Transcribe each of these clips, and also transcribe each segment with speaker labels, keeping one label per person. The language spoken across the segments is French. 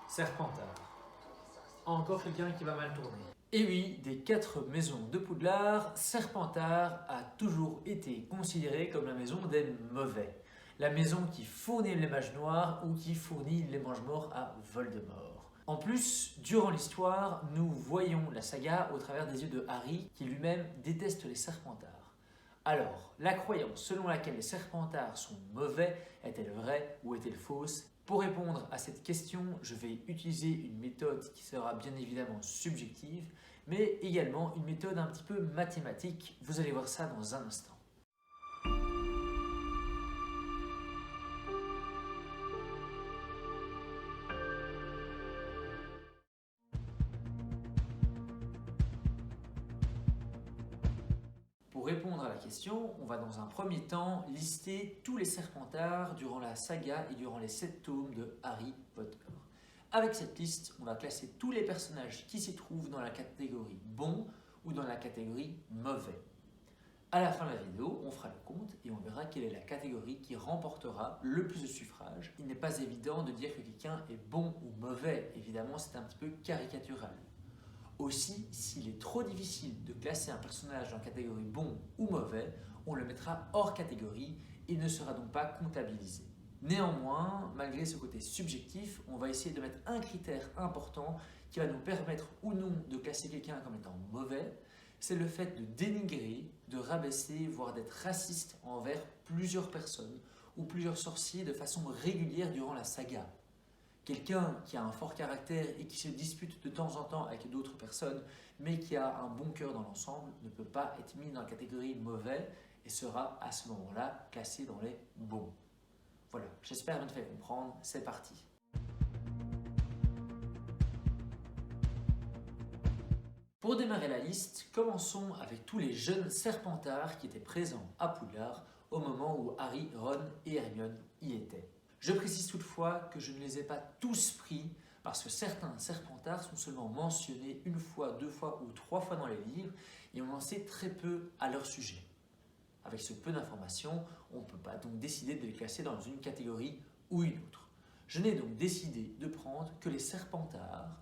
Speaker 1: Serpentard. Encore quelqu'un qui va mal tourner. Et oui, des 4 maisons de Poudlard, Serpentard a toujours été considéré comme la maison des mauvais. La maison qui fournit les mages noirs ou qui fournit les mange-morts à Voldemort. En plus, durant l'histoire, nous voyons la saga au travers des yeux de Harry qui lui-même déteste les Serpentards. Alors, la croyance selon laquelle les Serpentards sont mauvais est-elle vraie ou est-elle fausse? Pour répondre à cette question, je vais utiliser une méthode qui sera bien évidemment subjective, mais également une méthode un petit peu mathématique. Vous allez voir ça dans un instant. Pour répondre à la question, on va dans un premier temps lister tous les Serpentards durant la saga et durant les 7 tomes de Harry Potter. Avec cette liste, on va classer tous les personnages qui s'y trouvent dans la catégorie bon ou dans la catégorie mauvais. À la fin de la vidéo, on fera le compte et on verra quelle est la catégorie qui remportera le plus de suffrages. Il n'est pas évident de dire que quelqu'un est bon ou mauvais, évidemment c'est un petit peu caricatural. Aussi, s'il est trop difficile de classer un personnage dans la catégorie bon ou mauvais, on le mettra hors catégorie et ne sera donc pas comptabilisé. Néanmoins, malgré ce côté subjectif, on va essayer de mettre un critère important qui va nous permettre ou non de classer quelqu'un comme étant mauvais, c'est le fait de dénigrer, de rabaisser, voire d'être raciste envers plusieurs personnes ou plusieurs sorciers de façon régulière durant la saga. Quelqu'un qui a un fort caractère et qui se dispute de temps en temps avec d'autres personnes, mais qui a un bon cœur dans l'ensemble, ne peut pas être mis dans la catégorie mauvais et sera à ce moment-là classé dans les bons. Voilà, j'espère bien te faire comprendre, c'est parti. Pour démarrer la liste, commençons avec tous les jeunes Serpentards qui étaient présents à Poudlard au moment où Harry, Ron et Hermione y étaient. Je précise toutefois que je ne les ai pas tous pris parce que certains Serpentards sont seulement mentionnés une fois, 2 fois ou 3 fois dans les livres et on en sait très peu à leur sujet. Avec ce peu d'informations, on ne peut pas donc décider de les classer dans une catégorie ou une autre. Je n'ai donc décidé de prendre que les Serpentards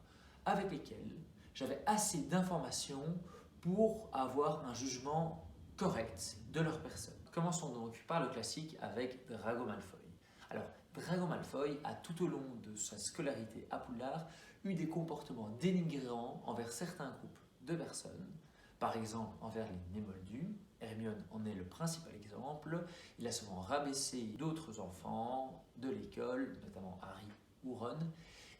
Speaker 1: avec lesquels j'avais assez d'informations pour avoir un jugement correct de leur personne. Commençons donc par le classique avec Drago Malfoy. Alors, Drago Malfoy a tout au long de sa scolarité à Poudlard eu des comportements dénigrants envers certains groupes de personnes, par exemple envers les Némoldus. Hermione en est le principal exemple. Il a souvent rabaissé d'autres enfants de l'école, notamment Harry ou Ron.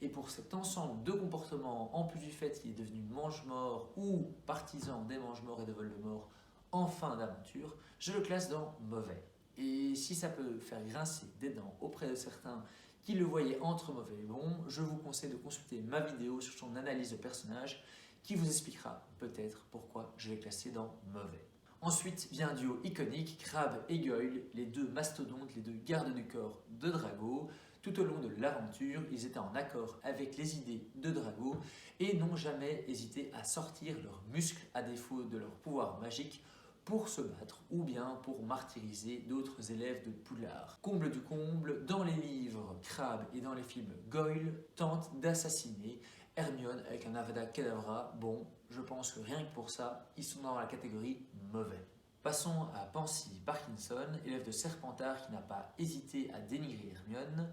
Speaker 1: Et pour cet ensemble de comportements, en plus du fait qu'il est devenu mange-mort ou partisan des mange-morts et de Voldemort en fin d'aventure, je le classe dans mauvais. Et si ça peut faire grincer des dents auprès de certains qui le voyaient entre mauvais et bon, je vous conseille de consulter ma vidéo sur son analyse de personnage qui vous expliquera peut-être pourquoi je l'ai classé dans mauvais. Ensuite vient un duo iconique, Crabbe et Goyle, les deux mastodontes, les deux gardes du corps de Drago. Tout au long de l'aventure, ils étaient en accord avec les idées de Drago et n'ont jamais hésité à sortir leurs muscles à défaut de leur pouvoir magique pour se battre ou bien pour martyriser d'autres élèves de Poudlard. Comble du comble, dans les livres Crabbe et dans les films Goyle tente d'assassiner Hermione avec un Avada Kedavra. Bon, je pense que rien que pour ça, ils sont dans la catégorie mauvais. Passons à Pansy Parkinson, élève de Serpentard qui n'a pas hésité à dénigrer Hermione.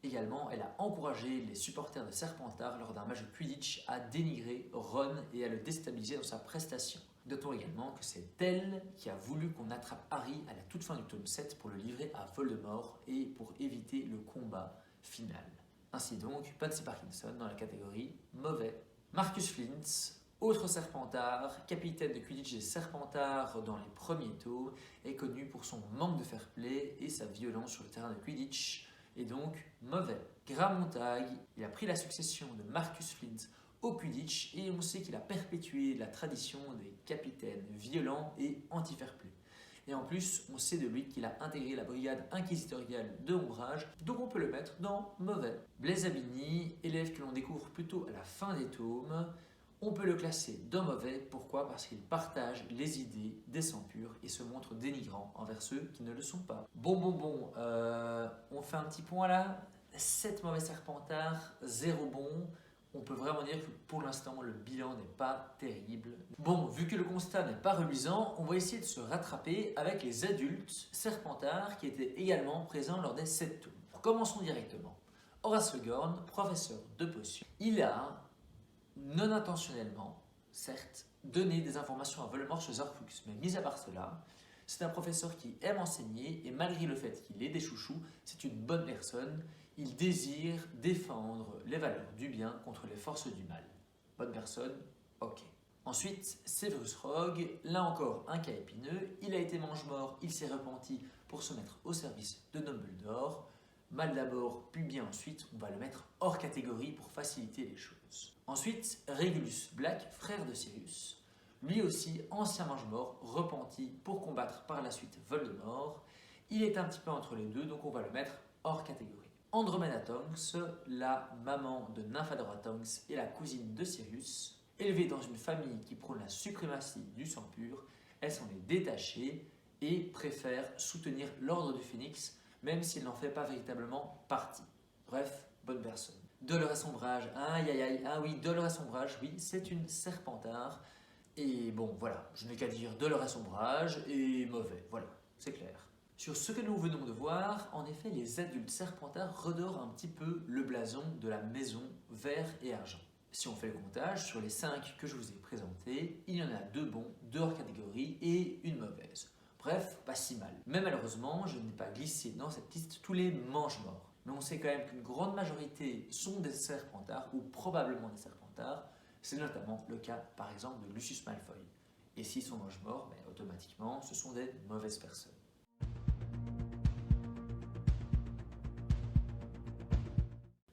Speaker 1: Également, elle a encouragé les supporters de Serpentard lors d'un match de Quidditch à dénigrer Ron et à le déstabiliser dans sa prestation. Notons également que c'est elle qui a voulu qu'on attrape Harry à la toute fin du tome 7 pour le livrer à Voldemort et pour éviter le combat final. Ainsi donc, Pansy Parkinson dans la catégorie mauvais. Marcus Flint, autre Serpentard, capitaine de Quidditch des Serpentards dans les premiers tomes, est connu pour son manque de fair-play et sa violence sur le terrain de Quidditch, et donc mauvais. Graham Montague, il a pris la succession de Marcus Flint au Quidditch et on sait qu'il a perpétué la tradition des capitaines violents et anti-fair-play. Et en plus, on sait de lui qu'il a intégré la brigade inquisitoriale de Ombrage, donc on peut le mettre dans mauvais. Blaise Zabini, élève que l'on découvre plutôt à la fin des tomes, on peut le classer dans mauvais. Pourquoi? Parce qu'il partage les idées des sangs purs et se montre dénigrant envers ceux qui ne le sont pas. Bon, on fait un petit point là. 7 mauvais Serpentards, 0 bon. On peut vraiment dire que pour l'instant, le bilan n'est pas terrible. Bon, vu que le constat n'est pas reluisant, on va essayer de se rattraper avec les adultes Serpentards qui étaient également présents lors des 7 tours. Commençons directement. Horace Le Gorn, professeur de potions, il a, non intentionnellement, certes, donné des informations à Voldemort sur Horcrux, mais mis à part cela, c'est un professeur qui aime enseigner et malgré le fait qu'il ait des chouchous, c'est une bonne personne. Il désire défendre les valeurs du bien contre les forces du mal. Bonne personne, ok. Ensuite, Severus Rogue, là encore un cas épineux. Il a été mange-mort, il s'est repenti pour se mettre au service de Dumbledore. Mal d'abord, puis bien ensuite, on va le mettre hors catégorie pour faciliter les choses. Ensuite, Regulus Black, frère de Sirius. Lui aussi, ancien mange-mort, repenti pour combattre par la suite Voldemort. Il est un petit peu entre les deux, donc on va le mettre hors catégorie. Andromeda Tonks, la maman de Nymphadora Tonks et la cousine de Sirius, élevée dans une famille qui prône la suprématie du sang pur, elle s'en est détachée et préfère soutenir l'ordre du Phénix, même s'il n'en fait pas véritablement partie. Bref, bonne personne. Dolores Ombrage, aïe aïe aïe, ah oui, Dolores Ombrage, oui, c'est une Serpentard. Et bon, voilà, je n'ai qu'à dire Dolores Ombrage et mauvais, voilà, c'est clair. Sur ce que nous venons de voir, en effet, les adultes Serpentards redorent un petit peu le blason de la maison vert et argent. Si on fait le comptage, sur les 5 que je vous ai présentés, il y en a 2 bons, 2 hors catégorie et une mauvaise. Bref, pas si mal. Mais malheureusement, je n'ai pas glissé dans cette liste tous les mange-morts. Mais on sait quand même qu'une grande majorité sont des Serpentards, ou probablement des Serpentards. C'est notamment le cas, par exemple, de Lucius Malfoy. Et s'ils sont mange-morts, automatiquement, ce sont des mauvaises personnes.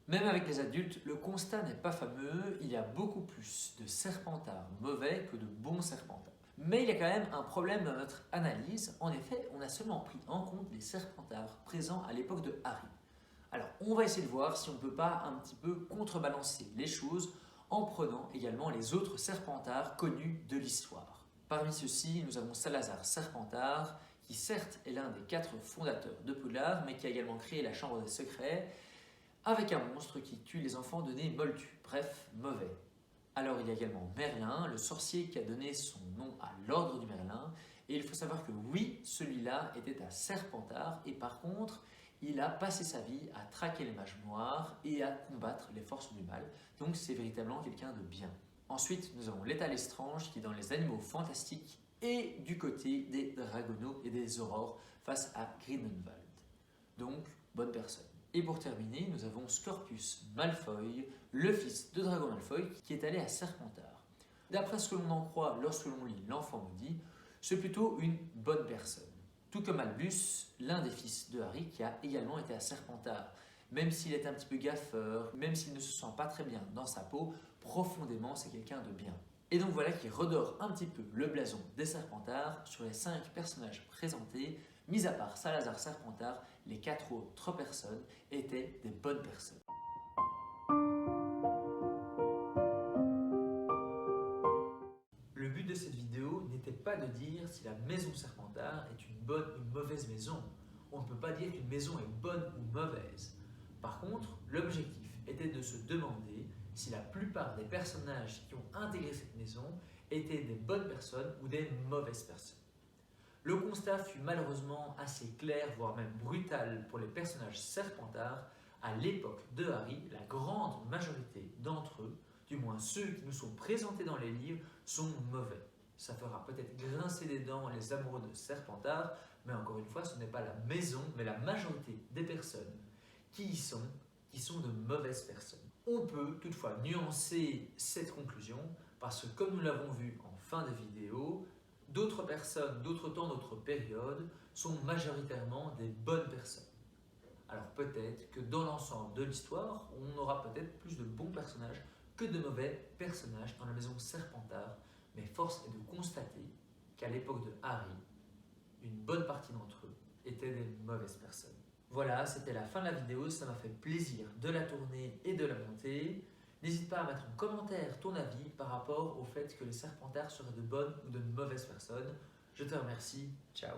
Speaker 1: Même avec les adultes, le constat n'est pas fameux, il y a beaucoup plus de Serpentards mauvais que de bons Serpentards. Mais il y a quand même un problème dans notre analyse, en effet, on a seulement pris en compte les Serpentards présents à l'époque de Harry. Alors, on va essayer de voir si on ne peut pas un petit peu contrebalancer les choses en prenant également les autres Serpentards connus de l'histoire. Parmi ceux-ci, nous avons Salazar Serpentard, qui certes est l'un des 4 fondateurs de Poudlard, mais qui a également créé la Chambre des Secrets, avec un monstre qui tue les enfants de nez moldu, bref, mauvais. Alors il y a également Merlin, le sorcier qui a donné son nom à l'ordre du Merlin, et il faut savoir que oui, celui-là était un Serpentard, et par contre, il a passé sa vie à traquer les mages noirs et à combattre les forces du mal, donc c'est véritablement quelqu'un de bien. Ensuite, nous avons l'état Lestrange qui est dans les animaux fantastiques et du côté des Dragonneaux et des Aurores face à Grindelwald. Donc, bonne personne. Et pour terminer, nous avons Scorpius Malfoy, le fils de Drago Malfoy, qui est allé à Serpentard. D'après ce que l'on en croit lorsque l'on lit l'Enfant maudit, c'est plutôt une bonne personne. Tout comme Albus, l'un des fils de Harry, qui a également été à Serpentard. Même s'il est un petit peu gaffeur, même s'il ne se sent pas très bien dans sa peau, profondément c'est quelqu'un de bien. Et donc voilà qui redore un petit peu le blason des Serpentards sur les 5 personnages présentés. Mis à part Salazar Serpentard, les 4 autres personnes étaient des bonnes personnes. Le but de cette vidéo n'était pas de dire si la maison Serpentard est une bonne ou une mauvaise maison. On ne peut pas dire qu'une maison est bonne ou mauvaise. Par contre, l'objectif était de se demander si la plupart des personnages qui ont intégré cette maison étaient des bonnes personnes ou des mauvaises personnes. Le constat fut malheureusement assez clair, voire même brutal pour les personnages Serpentards. À l'époque de Harry, la grande majorité d'entre eux, du moins ceux qui nous sont présentés dans les livres, sont mauvais. Ça fera peut-être grincer des dents les amoureux de Serpentard, mais encore une fois, ce n'est pas la maison, mais la majorité des personnes qui y sont, qui sont de mauvaises personnes. On peut toutefois nuancer cette conclusion, parce que comme nous l'avons vu en fin de vidéo, d'autres personnes, d'autres temps, d'autres périodes sont majoritairement des bonnes personnes. Alors peut-être que dans l'ensemble de l'histoire, on aura peut-être plus de bons personnages que de mauvais personnages dans la maison Serpentard, mais force est de constater qu'à l'époque de Harry, une bonne partie d'entre eux étaient des mauvaises personnes. Voilà, c'était la fin de la vidéo, ça m'a fait plaisir de la tourner et de la monter. N'hésite pas à mettre en commentaire ton avis par rapport au fait que les Serpentards seraient de bonnes ou de mauvaises personnes. Je te remercie, ciao.